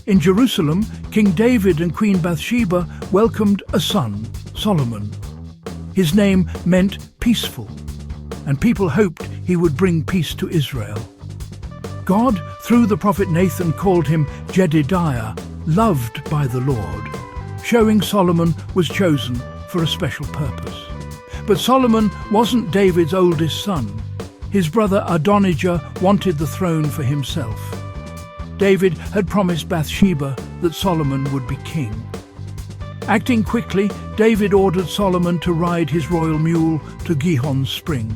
In Jerusalem, King David and Queen Bathsheba welcomed a son, Solomon. His name meant peaceful, and people hoped he would bring peace to Israel. God, through the prophet Nathan, called him Jedidiah, loved by the Lord, showing Solomon was chosen for a special purpose. But Solomon wasn't David's oldest son. His brother Adonijah wanted the throne for himself. David had promised Bathsheba that Solomon would be king. Acting quickly, David ordered Solomon to ride his royal mule to Gihon's spring.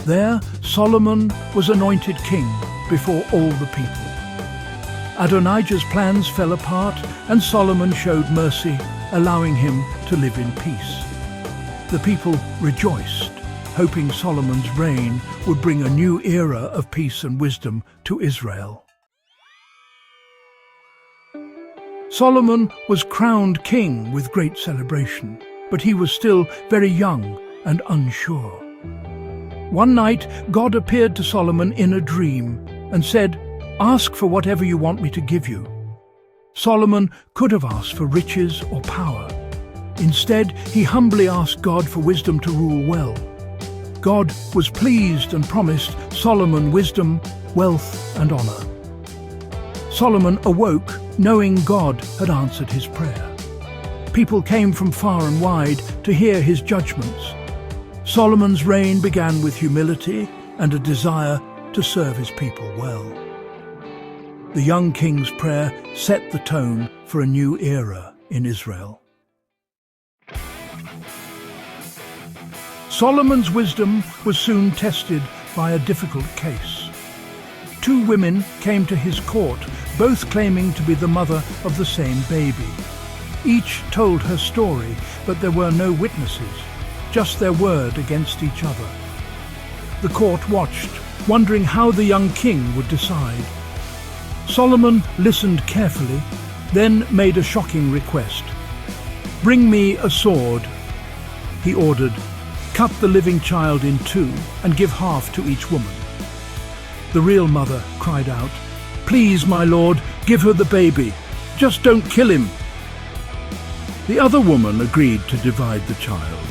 There, Solomon was anointed king before all the people. Adonijah's plans fell apart, and Solomon showed mercy, allowing him to live in peace. The people rejoiced, hoping Solomon's reign would bring a new era of peace and wisdom to Israel. Solomon was crowned king with great celebration, but he was still very young and unsure. One night, God appeared to Solomon in a dream and said, "Ask for whatever you want me to give you." Solomon could have asked for riches or power. Instead, he humbly asked God for wisdom to rule well. God was pleased and promised Solomon wisdom, wealth, and honor. Solomon awoke, knowing God had answered his prayer. People came from far and wide to hear his judgments. Solomon's reign began with humility and a desire to serve his people well. The young king's prayer set the tone for a new era in Israel. Solomon's wisdom was soon tested by a difficult case. Two women came to his court, both claiming to be the mother of the same baby. Each told her story, but there were no witnesses, just their word against each other. The court watched, wondering how the young king would decide. Solomon listened carefully, then made a shocking request. "Bring me a sword," he ordered. "Cut the living child in two and give half to each woman." The real mother cried out, "Please, my lord, give her the baby. Just don't kill him." The other woman agreed to divide the child.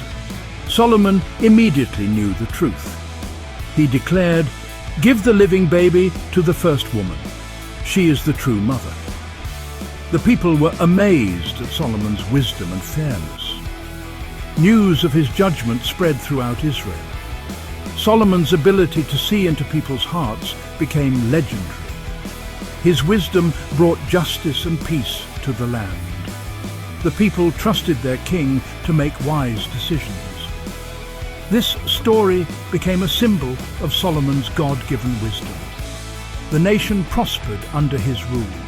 Solomon immediately knew the truth. He declared, "Give the living baby to the first woman. She is the true mother." The people were amazed at Solomon's wisdom and fairness. News of his judgment spread throughout Israel. Solomon's ability to see into people's hearts became legendary. His wisdom brought justice and peace to the land. The people trusted their king to make wise decisions. This story became a symbol of Solomon's God-given wisdom. The nation prospered under his rule.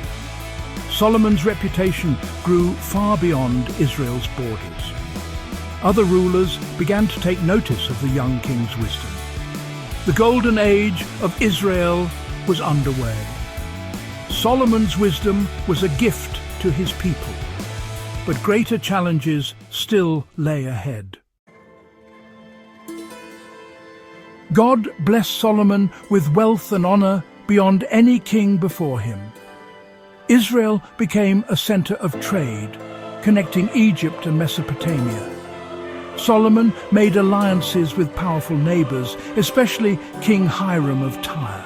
Solomon's reputation grew far beyond Israel's borders. Other rulers began to take notice of the young king's wisdom. The golden age of Israel was underway. Solomon's wisdom was a gift to his people, but greater challenges still lay ahead. God blessed Solomon with wealth and honor beyond any king before him. Israel became a center of trade, connecting Egypt and Mesopotamia. Solomon made alliances with powerful neighbors, especially King Hiram of Tyre.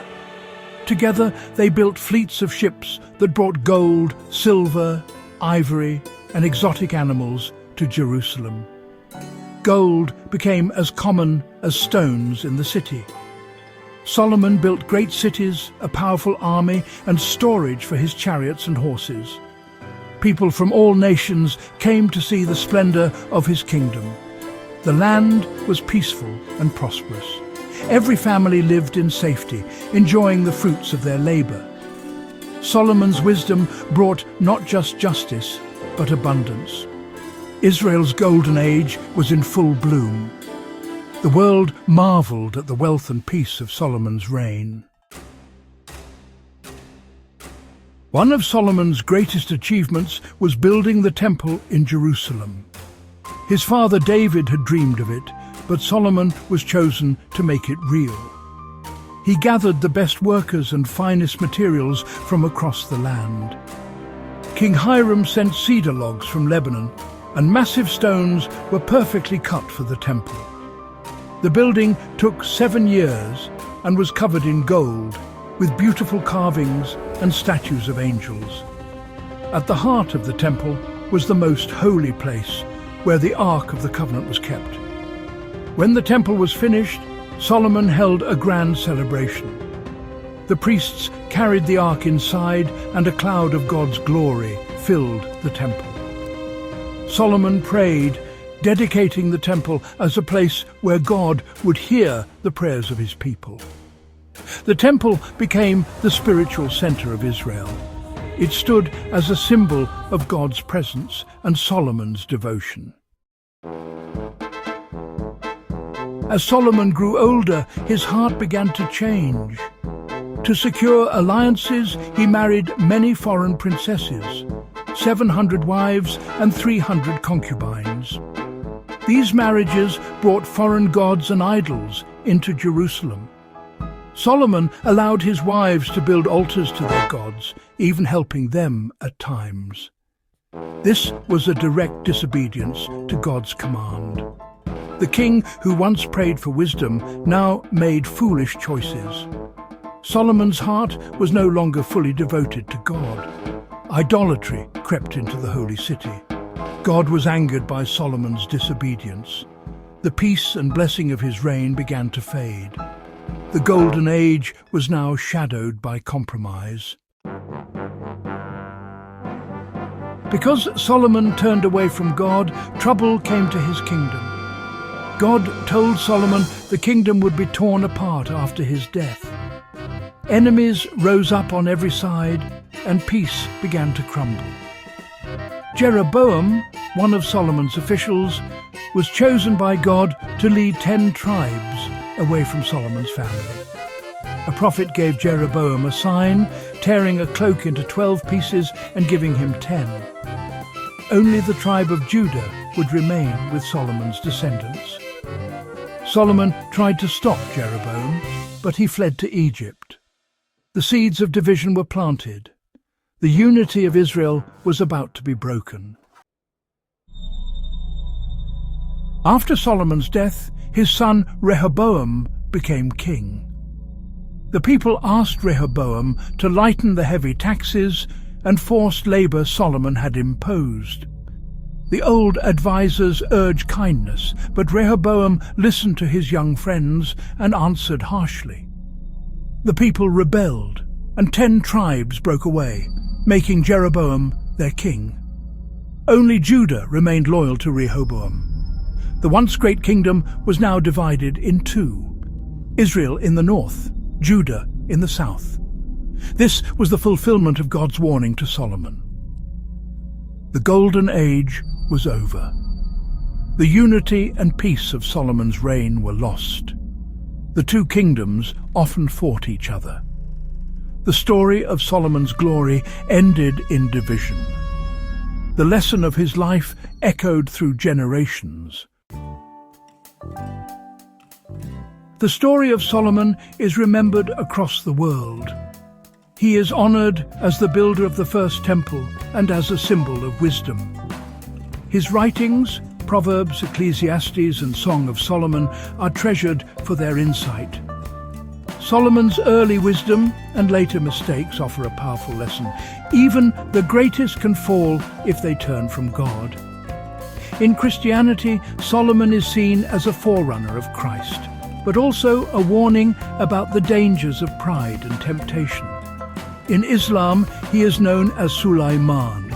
Together, they built fleets of ships that brought gold, silver, ivory, and exotic animals to Jerusalem. Gold became as common as stones in the city. Solomon built great cities, a powerful army, and storage for his chariots and horses. People from all nations came to see the splendor of his kingdom. The land was peaceful and prosperous. Every family lived in safety, enjoying the fruits of their labor. Solomon's wisdom brought not just justice, but abundance. Israel's golden age was in full bloom. The world marveled at the wealth and peace of Solomon's reign. One of Solomon's greatest achievements was building the temple in Jerusalem. His father David had dreamed of it, but Solomon was chosen to make it real. He gathered the best workers and finest materials from across the land. King Hiram sent cedar logs from Lebanon, and massive stones were perfectly cut for the temple. The building took 7 years and was covered in gold, with beautiful carvings and statues of angels. At the heart of the temple was the most holy place, where the Ark of the Covenant was kept. When the temple was finished, Solomon held a grand celebration. The priests carried the Ark inside, and a cloud of God's glory filled the temple. Solomon prayed, dedicating the temple as a place where God would hear the prayers of his people. The temple became the spiritual center of Israel. It stood as a symbol of God's presence and Solomon's devotion. As Solomon grew older, his heart began to change. To secure alliances, he married many foreign princesses, 700 wives and 300 concubines. These marriages brought foreign gods and idols into Jerusalem. Solomon allowed his wives to build altars to their gods, even helping them at times. This was a direct disobedience to God's command. The king, who once prayed for wisdom, now made foolish choices. Solomon's heart was no longer fully devoted to God. Idolatry crept into the holy city. God was angered by Solomon's disobedience. The peace and blessing of his reign began to fade. The golden age was now shadowed by compromise. Because Solomon turned away from God, trouble came to his kingdom. God told Solomon the kingdom would be torn apart after his death. Enemies rose up on every side, and peace began to crumble. Jeroboam, one of Solomon's officials, was chosen by God to lead 10 tribes away from Solomon's family. A prophet gave Jeroboam a sign, tearing a cloak into 12 pieces and giving him 10. Only the tribe of Judah would remain with Solomon's descendants. Solomon tried to stop Jeroboam, but he fled to Egypt. The seeds of division were planted. The unity of Israel was about to be broken. After Solomon's death, his son Rehoboam became king. The people asked Rehoboam to lighten the heavy taxes and forced labor Solomon had imposed. The old advisers urged kindness, but Rehoboam listened to his young friends and answered harshly. The people rebelled, and 10 tribes broke away, making Jeroboam their king. Only Judah remained loyal to Rehoboam. The once great kingdom was now divided in 2, Israel in the north, Judah in the south. This was the fulfillment of God's warning to Solomon. The golden age was over. The unity and peace of Solomon's reign were lost. The 2 kingdoms often fought each other. The story of Solomon's glory ended in division. The lesson of his life echoed through generations. The story of Solomon is remembered across the world. He is honored as the builder of the first temple and as a symbol of wisdom. His writings, Proverbs, Ecclesiastes, and Song of Solomon, are treasured for their insight. Solomon's early wisdom and later mistakes offer a powerful lesson. Even the greatest can fall if they turn from God. In Christianity, Solomon is seen as a forerunner of Christ, but also a warning about the dangers of pride and temptation. In Islam, he is known as Sulaiman,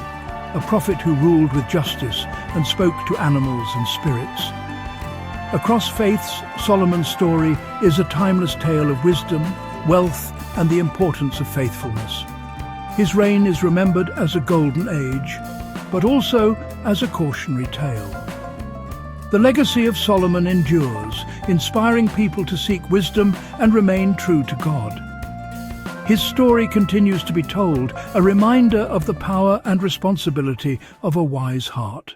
a prophet who ruled with justice and spoke to animals and spirits. Across faiths, Solomon's story is a timeless tale of wisdom, wealth, and the importance of faithfulness. His reign is remembered as a golden age, but also as a cautionary tale. The legacy of Solomon endures, inspiring people to seek wisdom and remain true to God. His story continues to be told, a reminder of the power and responsibility of a wise heart.